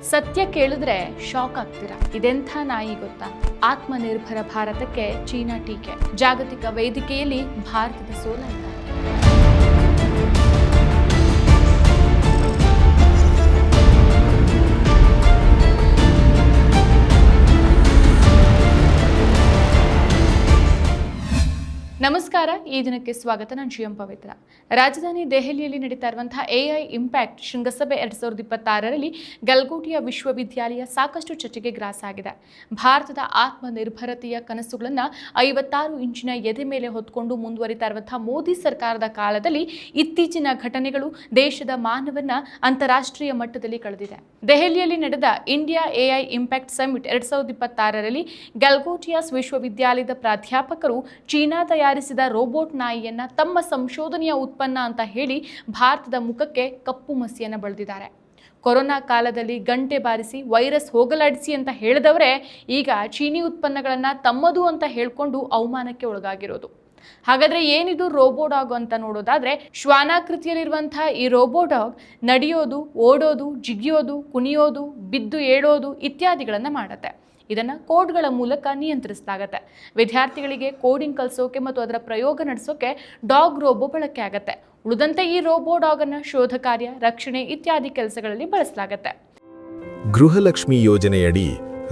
ಸತ್ಯ ಕೇಳಿದ್ರೆ ಶಾಕ್ ಆಗ್ತೀರಾ. ಇದೆಂಥ ನಾಯಿ ಗೊತ್ತಾ? ಆತ್ಮನಿರ್ಭರ ಭಾರತಕ್ಕೆ ಚೀನಾ ಟೀಕೆ. ಜಾಗತಿಕ ವೇದಿಕೆಯಲ್ಲಿ ಭಾರತದ ಸೋಲಾಯಿತ. ನಮಸ್ಕಾರ, ಈ ದಿನಕ್ಕೆ ಸ್ವಾಗತ. ನಾನು ಶ್ರೀಯಂ ಪವಿತ್ರ. ರಾಜಧಾನಿ ದೆಹಲಿಯಲ್ಲಿ ನಡೀತಾ ಇರುವಂತಹ AI ಇಂಪ್ಯಾಕ್ಟ್ ಶೃಂಗಸಭೆ 2026ರಲ್ಲಿ ಗಲ್ಗೋಟಿಯ ವಿಶ್ವವಿದ್ಯಾಲಯ ಸಾಕಷ್ಟು ಚರ್ಚೆಗೆ ಗ್ರಾಸ ಆಗಿದೆ. ಭಾರತದ ಆತ್ಮನಿರ್ಭರತೆಯ ಕನಸುಗಳನ್ನು 56 ಇಂಚಿನ ಎದೆ ಮೇಲೆ ಹೊತ್ಕೊಂಡು ಮುಂದುವರಿತಾ ಇರುವಂತಹ ಮೋದಿ ಸರ್ಕಾರದ ಕಾಲದಲ್ಲಿ ಇತ್ತೀಚಿನ ಘಟನೆಗಳು ದೇಶದ ಮಾನವನ್ನ ಅಂತಾರಾಷ್ಟ್ರೀಯ ಮಟ್ಟದಲ್ಲಿ ಕಳೆದಿದೆ. ದೆಹಲಿಯಲ್ಲಿ ನಡೆದ ಇಂಡಿಯಾ AI ಇಂಪ್ಯಾಕ್ಟ್ ಸಮಿಟ್ 2026ರಲ್ಲಿ ಗಲ್ಗೋಟಿಯಾಸ್ ವಿಶ್ವವಿದ್ಯಾಲಯದ ಪ್ರಾಧ್ಯಾಪಕರು ಚೀನಾ ತಯಾರಿಸಿದ ರೋಬೋಟ್ ನಾಯಿಯನ್ನ ತಮ್ಮ ಸಂಶೋಧನೆಯ ಉತ್ಪನ್ನ ಅಂತ ಹೇಳಿ ಭಾರತದ ಮುಖಕ್ಕೆ ಕಪ್ಪು ಮಸಿಯನ್ನು ಬಳಿದಿದ್ದಾರೆ. ಕೊರೋನಾ ಕಾಲದಲ್ಲಿ ಗಂಟೆ ಬಾರಿಸಿ ವೈರಸ್ ಹೋಗಲಾಡಿಸಿ ಅಂತ ಹೇಳಿದವರೇ ಈಗ ಚೀನಿ ಉತ್ಪನ್ನಗಳನ್ನು ತಮ್ಮದು ಅಂತ ಹೇಳ್ಕೊಂಡು ಅವಮಾನಕ್ಕೆ ಒಳಗಾಗಿರೋದು. ಹಾಗಾದ್ರೆ ಏನಿದು ರೋಬೋಡಾಗ್ ಅಂತ ನೋಡೋದಾದ್ರೆ, ಶ್ವಾನಾಕೃತಿಯಲ್ಲಿರುವಂತಹ ಈ ರೋಬೋಡಾಗ್ ನಡೆಯೋದು, ಓಡೋದು, ಜಿಗಿಯೋದು, ಕುಣಿಯೋದು, ಬಿದ್ದು ಏಳೋದು ಇತ್ಯಾದಿಗಳನ್ನು ಮಾಡುತ್ತೆ. ಇದನ್ನು ಕೋಡ್ಗಳ ಮೂಲಕ ನಿಯಂತ್ರಿಸಲಾಗುತ್ತೆ. ವಿದ್ಯಾರ್ಥಿಗಳಿಗೆ ಕೋಡಿಂಗ್ ಕಲಿಸೋಕೆ ಮತ್ತು ಅದರ ಪ್ರಯೋಗ ನಡೆಸೋಕೆ ಡಾಗ್ ರೋಬೋ ಬಳಕೆ ಆಗುತ್ತೆ. ಉಳಿದಂತೆ ಈ ರೋಬೋ ಡಾಗ್ ಅನ್ನು ಶೋಧ ಕಾರ್ಯ, ರಕ್ಷಣೆ ಇತ್ಯಾದಿ ಕೆಲಸಗಳಲ್ಲಿ ಬಳಸಲಾಗುತ್ತೆ. ಗೃಹಲಕ್ಷ್ಮಿ ಯೋಜನೆಯಡಿ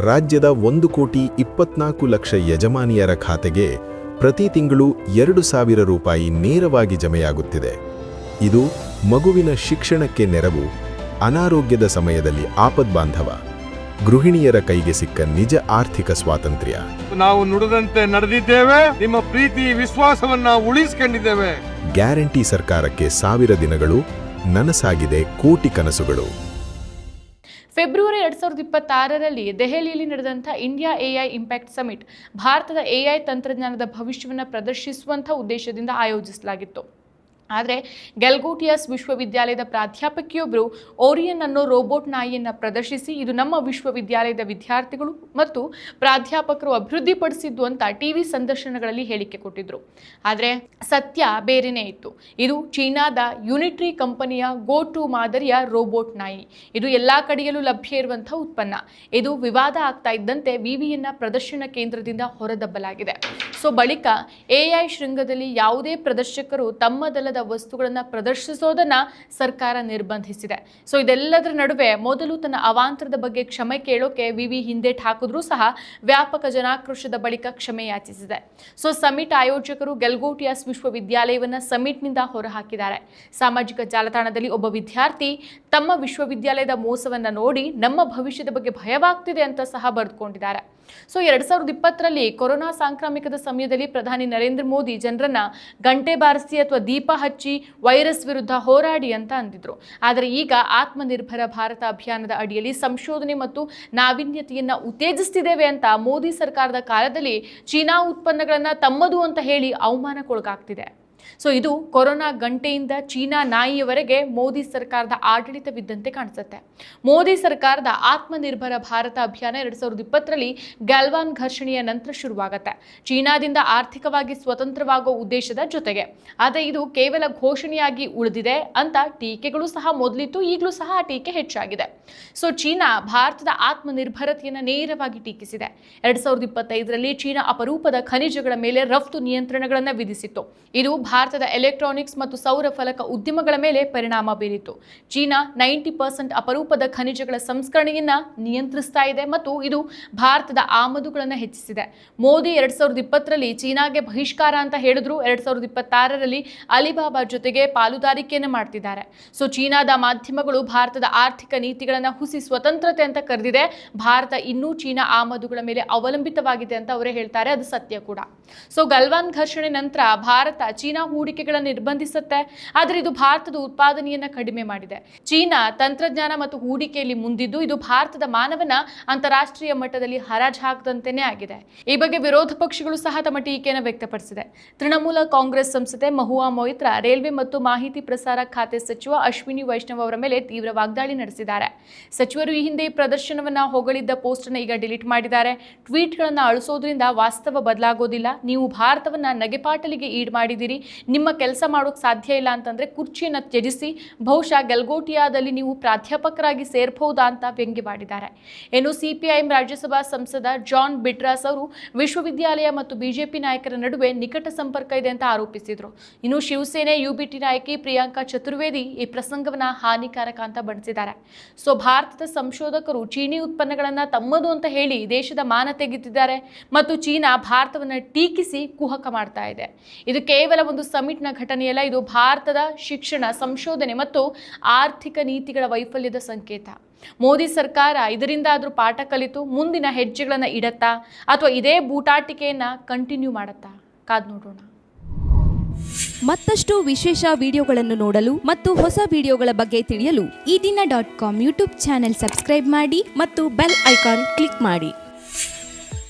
ರಾಜ್ಯದ 1,24,00,000 ಯಜಮಾನಿಯರ ಖಾತೆಗೆ ಪ್ರತಿ ತಿಂಗಳು 2,000 ರೂಪಾಯಿ ನೇರವಾಗಿ ಜಮೆಯಾಗುತ್ತಿದೆ. ಇದು ಮಗುವಿನ ಶಿಕ್ಷಣಕ್ಕೆ ನೆರವು, ಅನಾರೋಗ್ಯದ ಸಮಯದಲ್ಲಿ ಆಪದ್ಬಾಂಧವ, ಗೃಹಿಣಿಯರ ಕೈಗೆ ಸಿಕ್ಕ ನಿಜ ಆರ್ಥಿಕ ಸ್ವಾತಂತ್ರ್ಯ. ನಾವು ನುಡಿದಂತೆ ನಡೆದಿದ್ದೇವೆ, ನಿಮ್ಮ ಪ್ರೀತಿ ವಿಶ್ವಾಸವನ್ನ ಉಳಿಸಿಕೊಂಡಿದ್ದೇವೆ. ಗ್ಯಾರಂಟಿ ಸರ್ಕಾರಕ್ಕೆ 1000 ದಿನಗಳು, ನನಸಾಗಿದೆ ಕೋಟಿ ಕನಸುಗಳು. ಫೆಬ್ರವರಿ 2026ರಲ್ಲಿ ದೆಹಲಿಯಲ್ಲಿ ನಡೆದಂಥ ಇಂಡಿಯಾ AI ಇಂಪ್ಯಾಕ್ಟ್ ಸಮಿಟ್ ಭಾರತದ AI ತಂತ್ರಜ್ಞಾನದ ಭವಿಷ್ಯವನ್ನು ಪ್ರದರ್ಶಿಸುವಂಥ ಉದ್ದೇಶದಿಂದ ಆಯೋಜಿಸಲಾಗಿತ್ತು. ಆದರೆ ಗಲ್ಗೋಟಿಯಾಸ್ ವಿಶ್ವವಿದ್ಯಾಲಯದ ಪ್ರಾಧ್ಯಾಪಕಿಯೊಬ್ಬರು ಓರಿಯನ್ ಅನ್ನೋ ರೋಬೋಟ್ ನಾಯಿಯನ್ನು ಪ್ರದರ್ಶಿಸಿ ಇದು ನಮ್ಮ ವಿಶ್ವವಿದ್ಯಾಲಯದ ವಿದ್ಯಾರ್ಥಿಗಳು ಮತ್ತು ಪ್ರಾಧ್ಯಾಪಕರು ಅಭಿವೃದ್ಧಿಪಡಿಸಿದ್ದು ಅಂತ TV ಸಂದರ್ಶನಗಳಲ್ಲಿ ಹೇಳಿಕೆ ಕೊಟ್ಟಿದ್ರು. ಆದರೆ ಸತ್ಯ ಬೇರೆನೇ ಇತ್ತು. ಇದು ಚೀನಾದ ಯುನಿಟ್ರಿ ಕಂಪನಿಯ GO2 ಮಾದರಿಯ ರೋಬೋಟ್ ನಾಯಿ. ಇದು ಎಲ್ಲ ಕಡೆಯಲ್ಲೂ ಲಭ್ಯ ಇರುವಂಥ ಉತ್ಪನ್ನ. ಇದು ವಿವಾದ ಆಗ್ತಾ ಇದ್ದಂತೆ ವಿವಿಯನ್ನ ಪ್ರದರ್ಶನ ಕೇಂದ್ರದಿಂದ ಹೊರದಬ್ಬಲಾಗಿದೆ. ಬಳಿಕ AI ಶೃಂಗದಲ್ಲಿ ಯಾವುದೇ ಪ್ರದರ್ಶಕರು ತಮ್ಮದಲ್ಲದ ವಸ್ತುಗಳನ್ನು ಪ್ರದರ್ಶಿಸೋದನ್ನ ಸರ್ಕಾರ ನಿರ್ಬಂಧಿಸಿದೆ. ಇದೆಲ್ಲದರ ನಡುವೆ ಮೊದಲು ತನ್ನ ಅವಾಂತರದ ಬಗ್ಗೆ ಕ್ಷಮೆ ಕೇಳೋಕೆ ವಿವಿ ಹಿಂದೇಟು ಹಾಕಿದ್ರೂ ಸಹ ವ್ಯಾಪಕ ಜನಾಕ್ರೋಶದ ಬಳಿಕ ಕ್ಷಮೆ ಯಾಚಿಸಿದೆ. ಸಮಿಟ್ ಆಯೋಜಕರು ಗಲ್ಗೋಟಿಯಾಸ್ ವಿಶ್ವವಿದ್ಯಾಲಯವನ್ನ ಸಮಿಟ್ನಿಂದ ಹೊರಹಾಕಿದ್ದಾರೆ. ಸಾಮಾಜಿಕ ಜಾಲತಾಣದಲ್ಲಿ ಒಬ್ಬ ವಿದ್ಯಾರ್ಥಿ ತಮ್ಮ ವಿಶ್ವವಿದ್ಯಾಲಯದ ಮೋಸವನ್ನ ನೋಡಿ ನಮ್ಮ ಭವಿಷ್ಯದ ಬಗ್ಗೆ ಭಯವಾಗ್ತಿದೆ ಅಂತ ಸಹ ಬರೆದುಕೊಂಡಿದ್ದಾರೆ. 2020ರಲ್ಲಿ ಕೊರೋನಾ ಸಾಂಕ್ರಾಮಿಕದ ಸಮಯದಲ್ಲಿ ಪ್ರಧಾನಿ ನರೇಂದ್ರ ಮೋದಿ ಜನರನ್ನ ಗಂಟೆ ಬಾರಿಸಿ ಅಥವಾ ದೀಪ ಹಚ್ಚಿ ವೈರಸ್ ವಿರುದ್ಧ ಹೋರಾಡಿ ಅಂತ ಅಂದಿದ್ರು. ಆದರೆ ಈಗ ಆತ್ಮನಿರ್ಭರ ಭಾರತ ಅಭಿಯಾನದ ಅಡಿಯಲ್ಲಿ ಸಂಶೋಧನೆ ಮತ್ತು ನಾವೀನ್ಯತೆಯನ್ನ ಉತ್ತೇಜಿಸುತ್ತಿದ್ದೇವೆ ಅಂತ ಮೋದಿ ಸರ್ಕಾರದ ಕಾಲದಲ್ಲಿ ಚೀನಾ ಉತ್ಪನ್ನಗಳನ್ನ ತಮ್ಮದು ಅಂತ ಹೇಳಿ ಅವಮಾನಕ್ಕೊಳಗಾಗ್ತಿದೆ. ಇದು ಕೊರೋನಾ ಗಂಟೆಯಿಂದ ಚೀನಾ ನಾಯಿಯವರೆಗೆ ಮೋದಿ ಸರ್ಕಾರದ ಆಡಳಿತವಿದ್ದಂತೆ ಕಾಣಿಸುತ್ತೆ. ಮೋದಿ ಸರ್ಕಾರದ ಆತ್ಮನಿರ್ಭರ ಭಾರತ ಅಭಿಯಾನ 2020ರಲ್ಲಿ ಗಲ್ವಾನ್ ಘರ್ಷಣೆಯ ನಂತರ ಶುರುವಾಗುತ್ತೆ. ಚೀನಾದಿಂದ ಆರ್ಥಿಕವಾಗಿ ಸ್ವತಂತ್ರವಾಗುವ ಉದ್ದೇಶದ ಜೊತೆಗೆ. ಆದರೆ ಇದು ಕೇವಲ ಘೋಷಣೆಯಾಗಿ ಉಳಿದಿದೆ ಅಂತ ಟೀಕೆಗಳು ಸಹ ಮೊದಲಿತ್ತು, ಈಗಲೂ ಸಹ ಆ ಟೀಕೆ ಹೆಚ್ಚಾಗಿದೆ. ಚೀನಾ ಭಾರತದ ಆತ್ಮನಿರ್ಭರತೆಯನ್ನು ನೇರವಾಗಿ ಟೀಕಿಸಿದೆ. 2025ರಲ್ಲಿ ಚೀನಾ ಅಪರೂಪದ ಖನಿಜಗಳ ಮೇಲೆ ರಫ್ತು ನಿಯಂತ್ರಣಗಳನ್ನು ವಿಧಿಸಿತ್ತು. ಇದು ಭಾರತದ ಎಲೆಕ್ಟ್ರಾನಿಕ್ಸ್ ಮತ್ತು ಸೌರ ಫಲಕ ಉದ್ಯಮಗಳ ಮೇಲೆ ಪರಿಣಾಮ ಬೀರಿತು. ಚೀನಾ 90% ಅಪರೂಪದ ಖನಿಜಗಳ ಸಂಸ್ಕರಣೆಯನ್ನ ನಿಯಂತ್ರಿಸ್ತಾ ಇದೆ ಮತ್ತು ಇದು ಭಾರತದ ಆಮದುಗಳನ್ನು ಹೆಚ್ಚಿಸಿದೆ. ಮೋದಿ 2020ರಲ್ಲಿ ಚೀನಾಗೆ ಬಹಿಷ್ಕಾರ ಅಂತ ಹೇಳಿದ್ರು. 2026ರಲ್ಲಿ ಅಲಿಬಾಬಾ ಜೊತೆಗೆ ಪಾಲುದಾರಿಕೆಯನ್ನು ಮಾಡ್ತಿದ್ದಾರೆ. ಚೀನಾದ ಮಾಧ್ಯಮಗಳು ಭಾರತದ ಆರ್ಥಿಕ ನೀತಿಗಳನ್ನು ಹುಸಿ ಸ್ವತಂತ್ರತೆ ಅಂತ ಕರೆದಿದೆ. ಭಾರತ ಇನ್ನೂ ಚೀನಾ ಆಮದುಗಳ ಮೇಲೆ ಅವಲಂಬಿತವಾಗಿದೆ ಅಂತ ಅವರೇ ಹೇಳ್ತಾರೆ. ಅದು ಸತ್ಯ ಕೂಡ. ಗಲ್ವಾನ್ ಘರ್ಷಣೆ ನಂತರ ಭಾರತ ಚೀನಾ ಹೂಡಿಕೆಗಳನ್ನು ನಿರ್ಬಂಧಿಸುತ್ತೆ. ಆದರೆ ಇದು ಭಾರತದ ಉತ್ಪಾದನೆಯನ್ನ ಕಡಿಮೆ ಮಾಡಿದೆ. ಚೀನಾ ತಂತ್ರಜ್ಞಾನ ಮತ್ತು ಹೂಡಿಕೆಯಲ್ಲಿ ಮುಂದಿದ್ದು ಇದು ಭಾರತದ ಮಾನವನ ಅಂತಾರಾಷ್ಟ್ರೀಯ ಮಟ್ಟದಲ್ಲಿ ಹರಾಜು ಹಾಕದಂತೆಯೇ ಆಗಿದೆ. ಈ ಬಗ್ಗೆ ವಿರೋಧ ಪಕ್ಷಗಳು ಸಹ ತಮ್ಮ ಟೀಕೆಯನ್ನು ವ್ಯಕ್ತಪಡಿಸಿದೆ. ತೃಣಮೂಲ ಕಾಂಗ್ರೆಸ್ ಸಂಸದೆ ಮಹುವಾ ಮೊಯಿತ್ರಾ ರೈಲ್ವೆ ಮತ್ತು ಮಾಹಿತಿ ಪ್ರಸಾರ ಖಾತೆ ಸಚಿವ ಅಶ್ವಿನಿ ವೈಷ್ಣವ್ ಅವರ ಮೇಲೆ ತೀವ್ರ ವಾಗ್ದಾಳಿ ನಡೆಸಿದ್ದಾರೆ. ಸಚಿವರು ಈ ಹಿಂದೆ ಪ್ರದರ್ಶನವನ್ನ ಹೊಗಳಿದ್ದ ಪೋಸ್ಟ್ ಅನ್ನು ಈಗ ಡಿಲೀಟ್ ಮಾಡಿದ್ದಾರೆ. ಟ್ವೀಟ್ಗಳನ್ನು ಅಳಿಸೋದ್ರಿಂದ ವಾಸ್ತವ ಬದಲಾಗೋದಿಲ್ಲ. ನೀವು ಭಾರತವನ್ನ ನಗೆಪಾಟಲಿಗೆ ಈಡು ಮಾಡಿದಿರಿ. ನಿಮ್ಮ ಕೆಲಸ ಮಾಡೋಕ್ಕೆ ಸಾಧ್ಯ ಇಲ್ಲ ಅಂತಂದರೆ ಕುರ್ಚಿಯನ್ನು ತ್ಯಜಿಸಿ ಬಹುಶಃ ಗೆಲ್ಗೋಟಿಯಾದಲ್ಲಿ ನೀವು ಪ್ರಾಧ್ಯಾಪಕರಾಗಿ ಸೇರ್ಬಹುದಾ ಅಂತ ವ್ಯಂಗ್ಯವಾಡಿದ್ದಾರೆ. ಇನ್ನು ಸಿಪಿಐಎಂ ರಾಜ್ಯಸಭಾ ಸಂಸದ ಜಾನ್ ಬಿಟ್ರಾಸ್ ಅವರು ವಿಶ್ವವಿದ್ಯಾಲಯ ಮತ್ತು ಬಿಜೆಪಿ ನಾಯಕರ ನಡುವೆ ನಿಕಟ ಸಂಪರ್ಕ ಇದೆ ಅಂತ ಆರೋಪಿಸಿದರು. ಇನ್ನು ಶಿವಸೇನೆ ಯುಬಿಟಿ ನಾಯಕಿ ಪ್ರಿಯಾಂಕಾ ಚತುರ್ವೇದಿ ಈ ಪ್ರಸಂಗವನ್ನು ಹಾನಿಕಾರಕ ಅಂತ ಬಣ್ಣಿಸಿದ್ದಾರೆ. ಸೊ ಭಾರತದ ಸಂಶೋಧಕರು ಚೀನಿ ಉತ್ಪನ್ನಗಳನ್ನು ತಮ್ಮದು ಅಂತ ಹೇಳಿ ದೇಶದ ಮಾನ ತೆಗೆದಿದ್ದಾರೆ ಮತ್ತು ಚೀನಾ ಭಾರತವನ್ನು ಟೀಕಿಸಿ ಕುಹಕ ಮಾಡ್ತಾ ಇದೆ. ಇದು ಕೇವಲ ಒಂದು ಸಮಿಟ್ನ ಘಟನೆಯಲ್ಲ, ಇದು ಭಾರತದ ಶಿಕ್ಷಣ, ಸಂಶೋಧನೆ ಮತ್ತು ಆರ್ಥಿಕ ನೀತಿಗಳ ವೈಫಲ್ಯದ ಸಂಕೇತ. ಮೋದಿ ಸರ್ಕಾರ ಇದರಿಂದಾದರೂ ಪಾಠ ಕಲಿತು ಮುಂದಿನ ಹೆಜ್ಜೆಗಳನ್ನು ಇಡತ್ತಾ ಅಥವಾ ಇದೇ ಬೂಟಾಟಿಕೆಯನ್ನು ಕಂಟಿನ್ಯೂ ಮಾಡುತ್ತಾ? ಕಾದು ನೋಡೋಣ. ಮತ್ತಷ್ಟು ವಿಶೇಷ ವಿಡಿಯೋಗಳನ್ನು ನೋಡಲು ಮತ್ತು ಹೊಸ ವಿಡಿಯೋಗಳ ಬಗ್ಗೆ ತಿಳಿಯಲು ಈ ದಿನ .com ಯೂಟ್ಯೂಬ್ ಚಾನೆಲ್ ಸಬ್ಸ್ಕ್ರೈಬ್ ಮಾಡಿ ಮತ್ತು ಬೆಲ್ ಐಕಾನ್ ಕ್ಲಿಕ್ ಮಾಡಿ.